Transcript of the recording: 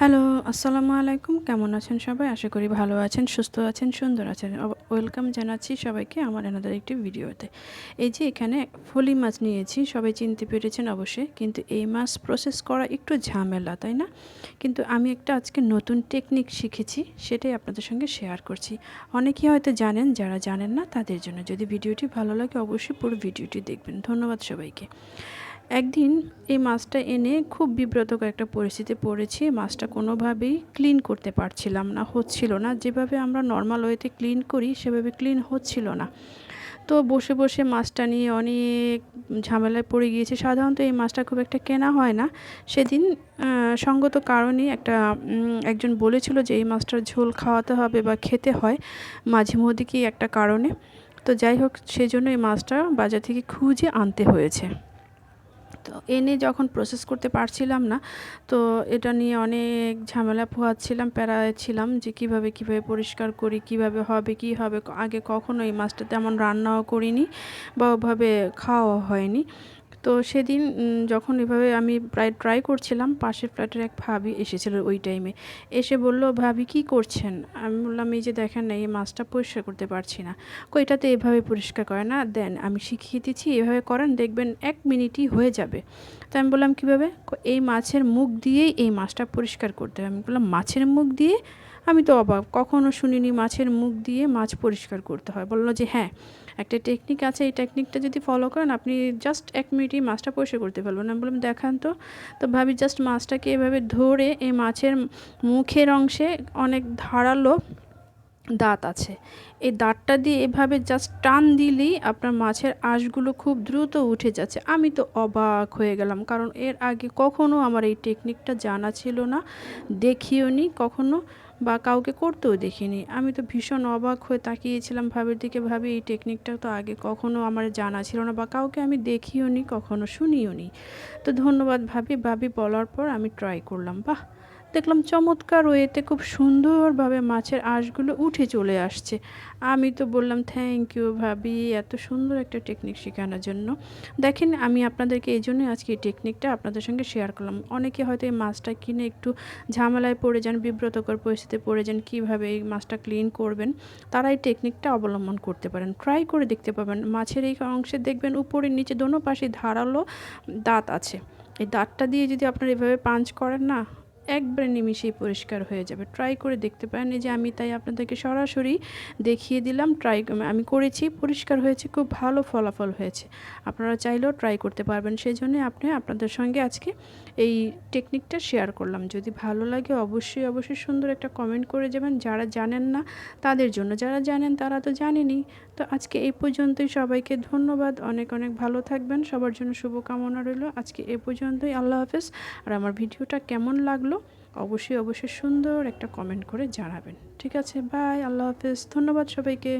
Hello, আসসালামু আলাইকুম। কেমন আছেন সবাই? আশা করি ভালো আছেন, সুস্থ আছেন, সুন্দর আছেন। ওয়েলকাম জানাচ্ছি সবাইকে আমার অ্যানাদার একটি ভিডিওতে। এই যে এখানে ফলি মাছ নিয়েছি, সবাই চিনতে পেরেছেন অবশ্যই। কিন্তু এই মাছ প্রসেস করা একটু ঝামেলা, তাই না? কিন্তু আমি একটা আজকে নতুন টেকনিক শিখেছি, সেটাই আপনাদের সঙ্গে শেয়ার করছি। অনেকেই হয়তো জানেন, যারা জানেন না তাদের জন্য। যদি ভিডিওটি ভালো লাগে অবশ্যই পুরো ভিডিওটি দেখবেন। ধন্যবাদ সবাইকে। একদিন এই মাছটা এনে খুব বিব্রতকর একটা পরিস্থিতিতে পড়েছি। মাছটা কোনোভাবেই ক্লিন করতে পারছিলাম না, হচ্ছিল না। যেভাবে আমরা নর্মাল ওয়েতে ক্লিন করি সেভাবে ক্লিন হচ্ছিল না। তো বসে বসে মাছটা নিয়ে অনেক ঝামেলায় পড়ে গিয়েছি। সাধারণত এই মাছটা খুব একটা কেনা হয় না। সেদিন সঙ্গত কারণে একজন বলেছিল যে এই মাছটার ঝোল খাওয়াতে হবে বা খেতে হয় মাঝে মধ্যে কি একটা কারণে। তো যাই হোক, সেজন্য এই মাছটা বাজার থেকে খুঁজে আনতে হয়েছে। তো এনে যখন প্রসেস করতে পারছিলাম না, তো এটা নিয়ে অনেক ঝামেলা পোহাচ্ছিলাম, প্যারায় ছিলাম যে কিভাবে পরিষ্কার করি, কিভাবে হবে, কি হবে। আগে কখনো এই মাছটা তেমন রান্নাও করিনি বা ওভাবে খাওয়াও হয়নি। তো সেদিন যখন এভাবে আমি প্রায় ট্রাই করছিলাম, পাশের ফ্ল্যাটের এক ভাবি এসেছিল ওই টাইমে। এসে বলল, "ভাবি কী করছেন?" আমি বললাম, "এই যে দেখেন না, এই মাছটা পরিষ্কার করতে পারছি না।" কই, "এটা তো এভাবে পরিষ্কার করে না, দেন আমি শিখিয়ে দিচ্ছি, এভাবে করেন, দেখবেন 1 মিনিটই হয়ে যাবে।" তো আমি বললাম, "কীভাবে?" "এই মাছের মুখ দিয়েই এই মাছটা পরিষ্কার করতে হবে।" আমি বললাম, "মাছের মুখ দিয়ে?" আমি তো অবাক, কখনো শুনিনি মাছের মুখ দিয়ে মাছ পরিষ্কার করতে হয়। বলল যে, "হ্যাঁ, একটা টেকনিক আছে, এই টেকনিকটা যদি ফলো করেন আপনি জাস্ট 1 মিনিটেই মাছটা পরিষ্কার করতে পারবেন।" আমি বললাম, "দেখান তো।" তো ভাবি জাস্ট মাছটাকে এভাবে ধরে, এই মাছের মুখের অংশে অনেক ধারালো দাঁত আছে। এই দাঁতটা দিয়ে এভাবে জাস্ট টান দিলেই আপনার মাছের আঁশগুলো খুব দ্রুত উঠে যাচ্ছে। আমি তো অবাক হয়ে গেলাম, কারণ এর আগে কখনো আমার এই টেকনিকটা জানা ছিল না, দেখিওনি কখনো বা কাউকে করতেও দেখিনি। আমি তো ভীষণ অবাক হয়ে তাকিয়েছিলাম ভাবির দিকে। ভাবি, এই টেকনিকটা তো আগে কখনো আমার জানা ছিল না বা কাউকে আমি দেখিওনি, কখনো শুনিওনি। তো ধন্যবাদ ভাবি। ভাবি বলার পর আমি ট্রাই করলাম। বাহ! দেখলাম চমৎকার ওয়েতে খুব সুন্দরভাবে মাছের আঁশগুলো উঠে চলে আসছে। আমি তো বললাম, "থ্যাংক ইউ ভাবি, এত সুন্দর একটা টেকনিক শেখানোর জন্য।" দেখেন, আমি আপনাদেরকে এইজন্যই আজকে এই টেকনিকটা আপনাদের সঙ্গে শেয়ার করলাম। অনেকে হয়তো এই মাছটা কিনে একটু ঝামেলায় পড়ে যান, বিব্রতকর পরিস্থিতিতে পড়ে যান, কীভাবে এই মাছটা ক্লিন করবেন। তারা এই টেকনিকটা অবলম্বন করতে পারেন। ট্রাই করে দেখতে পাবেন। মাছের এই অংশে দেখবেন উপরে নিচে দোনো পাশে ধারালো দাঁত আছে। এই দাঁতটা দিয়ে যদি আপনারা এভাবে পাঞ্চ করেন না, একবারে নিমিষেই পরিষ্কার হয়ে যাবে। ট্রাই করে দেখতে পারেন। এই যে আমি তাই আপনাদেরকে সরাসরি দেখিয়ে দিলাম। আমি করেছি, পরিষ্কার হয়েছে, খুব ভালো ফলাফল হয়েছে। আপনারা চাইলেও ট্রাই করতে পারবেন। সেজন্যই আপনাদের সঙ্গে আজকে এই টেকনিকটা শেয়ার করলাম। যদি ভালো লাগে অবশ্যই, অবশ্যই সুন্দর একটা কমেন্ট করে যাবেন। যারা জানেন না তাদের জন্য, যারা জানেন তারা তো জানেনই। তো আজকে এই পর্যন্তই। সবাইকে ধন্যবাদ। অনেক অনেক ভালো থাকবেন। সবার জন্য শুভকামনা রইল। আজকে এ পর্যন্তই। আল্লাহ হাফেজ। আর আমার ভিডিওটা কেমন লাগলো অবশ্যই, অবশ্যই সুন্দর একটা কমেন্ট করে জানাবেন। ঠিক আছে? বাই। আল্লাহ হাফেজ। ধন্যবাদ সবাইকে।